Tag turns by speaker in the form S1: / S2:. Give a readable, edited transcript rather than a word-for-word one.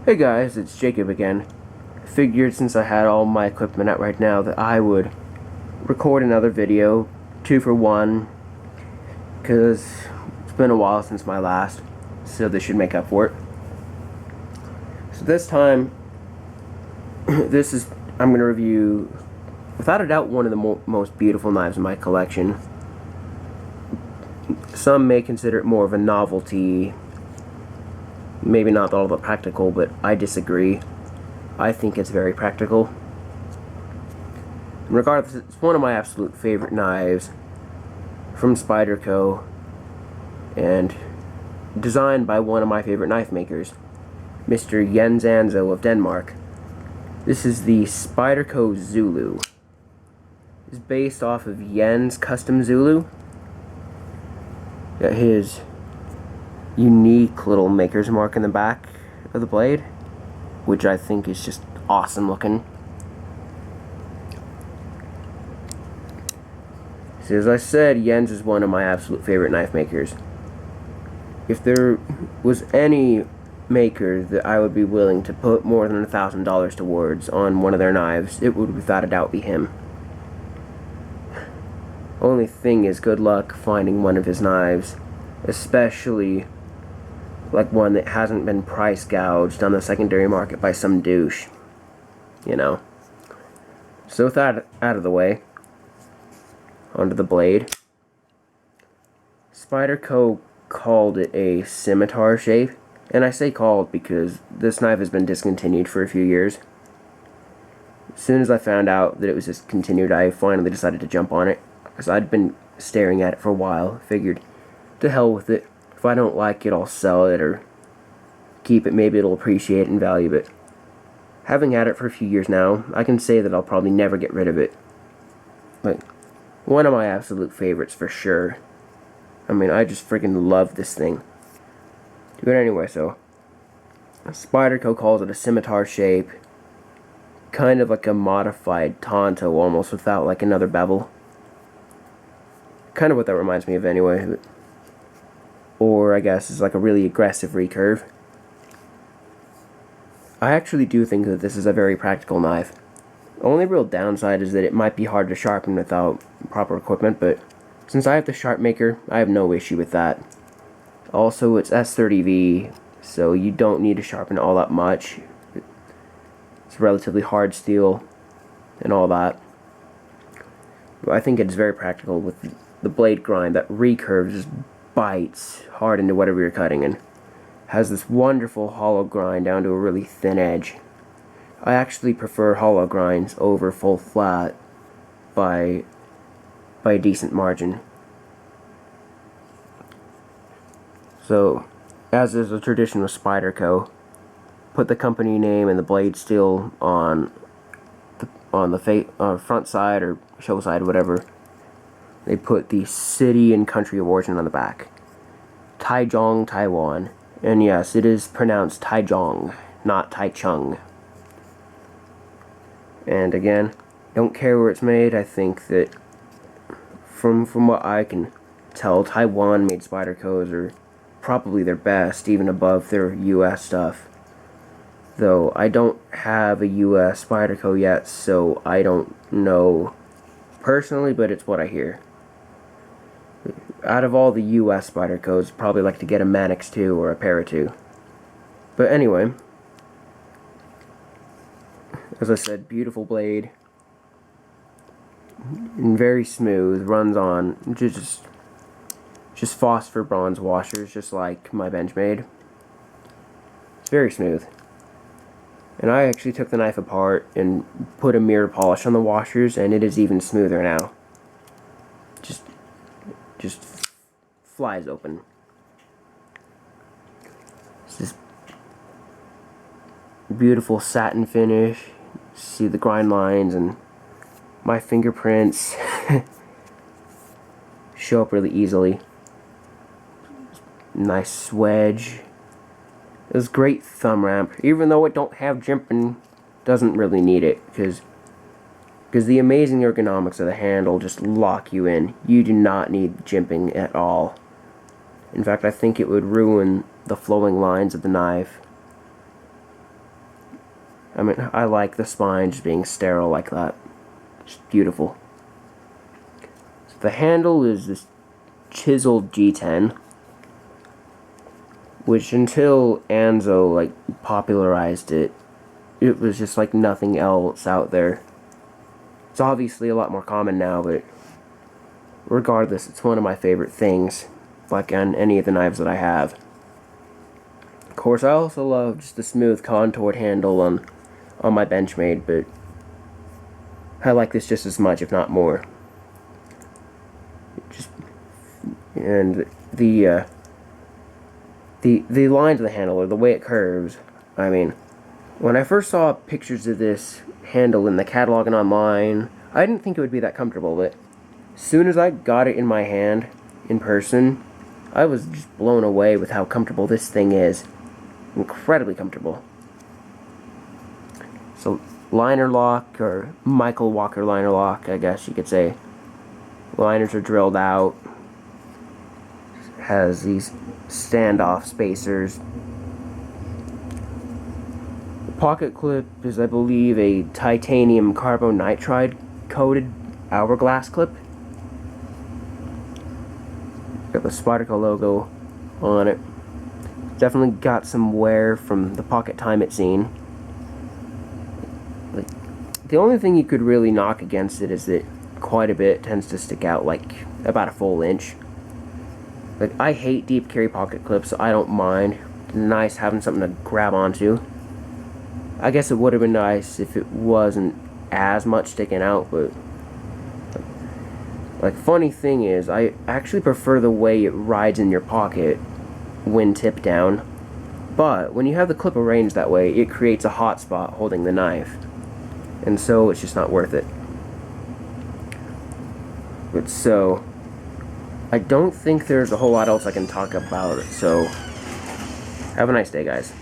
S1: Hey guys, it's Jacob again. Figured since I had all my equipment out right now that I would record another video, 2 for 1, because it's been a while since my last, so this should make up for it. So this time, I'm going to review, without a doubt, one of the most beautiful knives in my collection. Some may consider it more of a novelty, maybe not all that practical, but I disagree. I think it's very practical. Regardless, it's one of my absolute favorite knives from Spyderco and designed by one of my favorite knife makers, Mr. Jens Anzo of Denmark. This is the Spyderco Zulu. It's based off of Jens' custom Zulu. Got his unique little maker's mark in the back of the blade, which I think is just awesome looking. So as I said, Jens is one of my absolute favorite knife makers. If there was any maker that I would be willing to put more than $1,000 towards on one of their knives, it would without a doubt be him. Only thing is, good luck finding one of his knives, especially like one that hasn't been price gouged on the secondary market by some douche, you know. So with that out of the way, onto the blade. Spyderco called it a scimitar shape, and I say called because this knife has been discontinued for a few years. As soon as I found out that it was discontinued, I finally decided to jump on it, because I'd been staring at it for a while. Figured, to hell with it. If I don't like it, I'll sell it or keep it. Maybe it'll appreciate in value, but having had it for a few years now, I can say that I'll probably never get rid of it. Like, one of my absolute favorites for sure. I mean, I just freaking love this thing. But anyway, so Spyderco calls it a scimitar shape, kind of like a modified Tonto almost, without like another bevel. Kind of what that reminds me of anyway. Or I guess it's like a really aggressive recurve. I actually do think that this is a very practical knife. The only real downside is that it might be hard to sharpen without proper equipment, but since I have the sharp maker, I have no issue with that. Also, it's S30V, so you don't need to sharpen it all that much. It's relatively hard steel and all that. But I think it's very practical with the blade grind. That recurve just bites hard into whatever you're cutting and has this wonderful hollow grind down to a really thin edge. I actually prefer hollow grinds over full flat by a decent margin. So, as is a tradition with Spyderco, put the company name and the blade steel on the front side or show side, whatever. They put the city and country of origin on the back. Taichung, Taiwan. And yes, it is pronounced Taichung, not Taichung. And again, don't care where it's made. I think that from what I can tell, Taiwan made Spydercos are probably their best, even above their US stuff. Though I don't have a US Spyderco yet, so I don't know personally, but it's what I hear. Out of all the US Spydercos, probably like to get a Manix 2 or a Para 2. But anyway, as I said, beautiful blade. And very smooth, runs on just phosphor bronze washers, just like my Benchmade. It's very smooth. And I actually took the knife apart and put a mirror polish on the washers, and it is even smoother now. Just flies open. It's this beautiful satin finish. See the grind lines and my fingerprints show up really easily. Nice wedge. This great thumb ramp, even though it don't have jimping, doesn't really need it because the amazing ergonomics of the handle just lock you in. You do not need jimping at all. In fact, I think it would ruin the flowing lines of the knife. I mean, I like the spine just being sterile like that. It's beautiful. So the handle is this chiseled G10, which until Anzo like popularized it, it was just like nothing else out there. It's obviously a lot more common now, but regardless, it's one of my favorite things, like on any of the knives that I have. Of course, I also love just the smooth contoured handle on my Benchmade, but I like this just as much, if not more. And the lines of the handle, or the way it curves, I mean, when I first saw pictures of this handle in the catalog and online, I didn't think it would be that comfortable, but as soon as I got it in my hand, in person, I was just blown away with how comfortable this thing is. Incredibly comfortable. So, liner lock, or Michael Walker liner lock, I guess you could say. Liners are drilled out. Has these standoff spacers. The pocket clip is, I believe, a titanium carbonitride coated hourglass clip. Got the Spyderco logo on it. Definitely got some wear from the pocket time it's seen. Like, the only thing you could really knock against it is that quite a bit tends to stick out, like about a full inch. Like, I hate deep carry pocket clips, so I don't mind. It's nice having something to grab onto. I guess it would have been nice if it wasn't as much sticking out, but like, funny thing is, I actually prefer the way it rides in your pocket when tipped down. But when you have the clip arranged that way, it creates a hot spot holding the knife, and so it's just not worth it. But so, I don't think there's a whole lot else I can talk about, so have a nice day, guys.